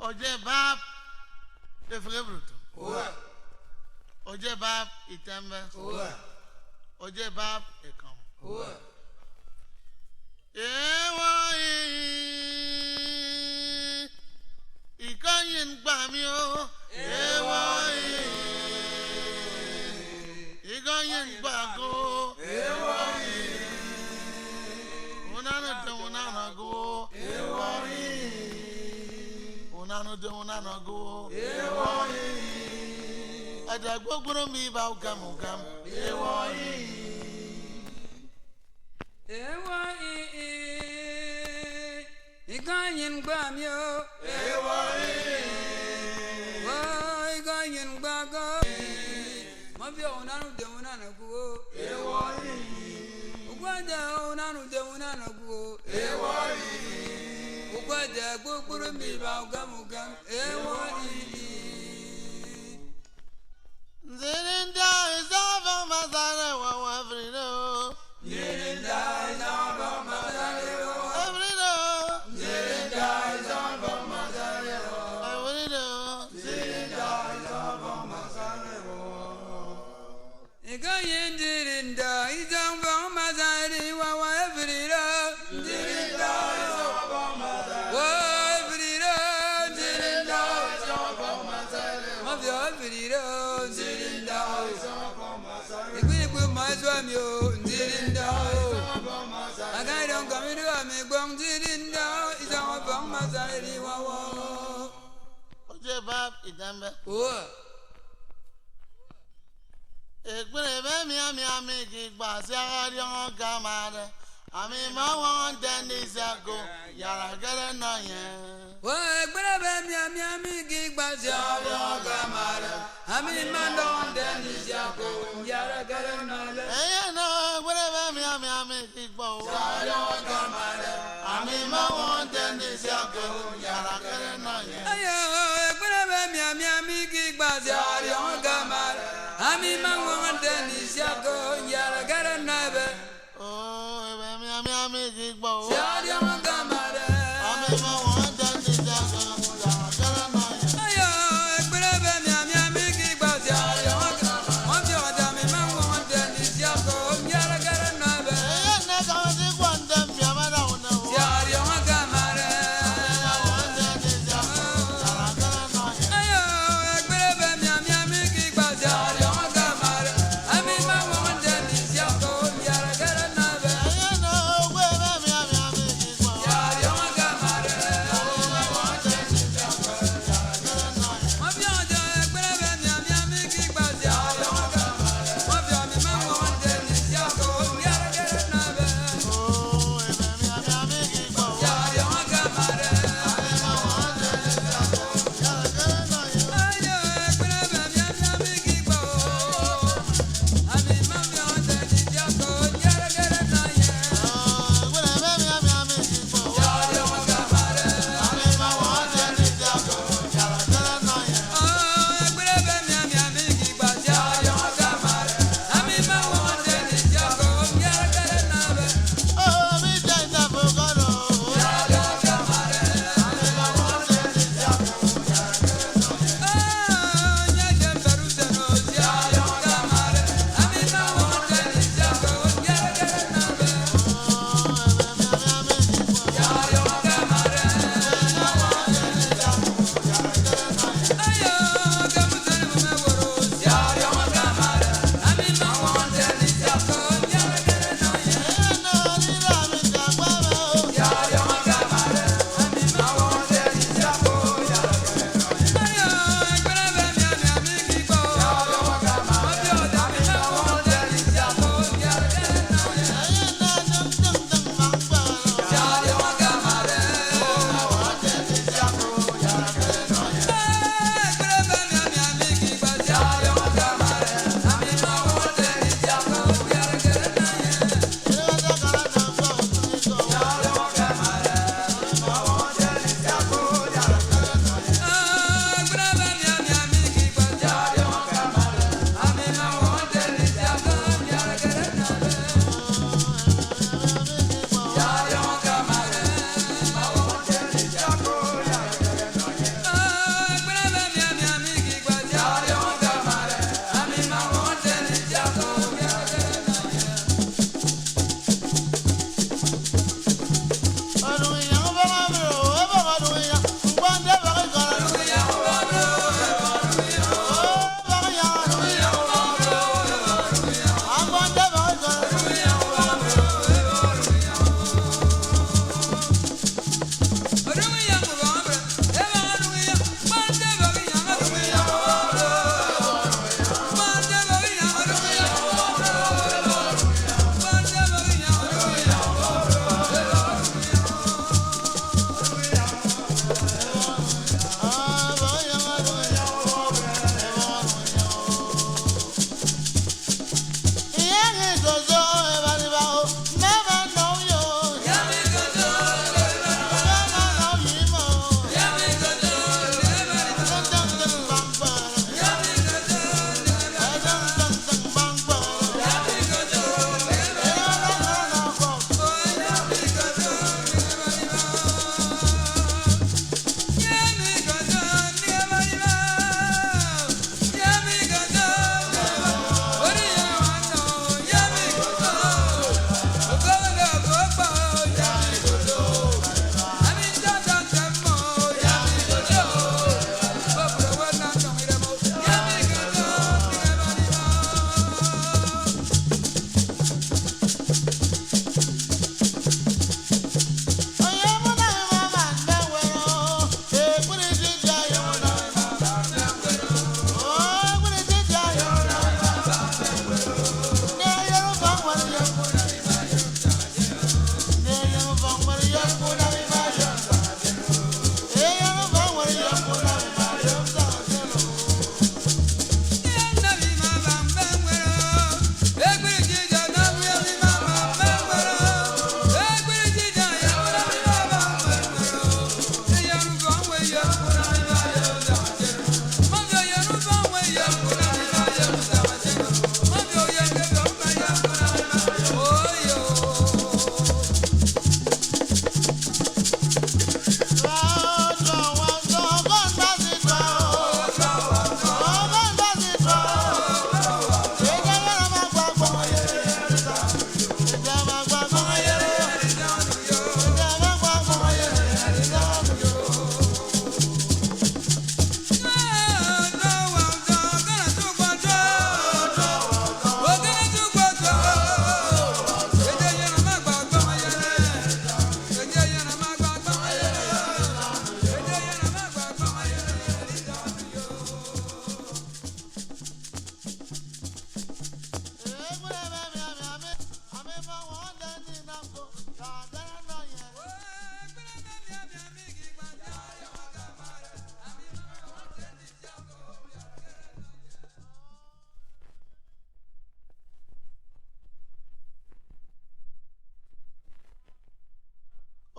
Oje bab efre bruto. Oje bab itembe. Oje bab ekam. Ikanyin bamio. Ikanyin bago. Unana go. Unana go. Adagbo gboro mi ba ugam. Ikanyin bamio. Ikanyin bago. Mafia unana go. Ugwada unana go. Ugwada gboro mi ba ugam. Zirinda is over Mazare Wavrido. Zirinda is over Mazare. Avrido. Zirinda is over Mazare. Avrido. Zirinda is over Mazare. Ikayin Zirinda is over Mazare. Wavrido. Zirinda is over Mazare. Wavrido. Zirinda is over Mazare. Mafia Avrido. Mazwamio, Zirinda. I don't come into a megong Zirinda. It's our bong Mazari. Oje bab idambe. Ekbrebe mi gba si agari on kamade. Ami ma won denis ago yara gere no yen. Ekbrebe mi gba si agari on kamade. Ami ma don denis ago yara gere no yen. No, whatever me gba o. Agari on kamade. Ami ma won denis ago yara gere no yen. Ayo, ekbrebe mi gba si agari on kamade. Ami ma won denis ago yara gere no yen. Oh, me gba o. Si agari on kamade. Ami ma won denis ago yara gere no yen. Ayo, ekbrebe mi gba si agari on kamade. Mafia mi ma won denis ago yara gere no yen. Na ka si kwanda mi amada una o. Si agari on kamade. Ayo, ekbrebe mi gba si agari on kamade. Ami ma won denis ago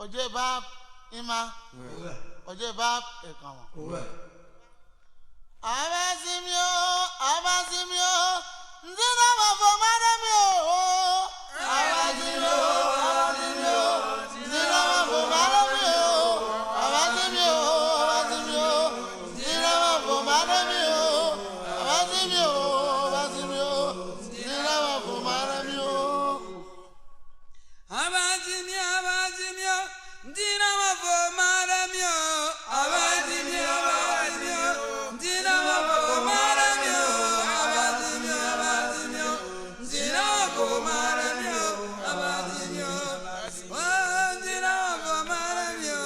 Oje bab ima. Oje bab ekama. Abazimio. Nzina mafomana mio. Abazimio. Nzina mafomana mio. Abazimio. Nzina mafomana mio. Abazimio. Nzina mafomana mio. Abazimio. Nzina mafomana mio. Abazimio. Nzina mafomana mio.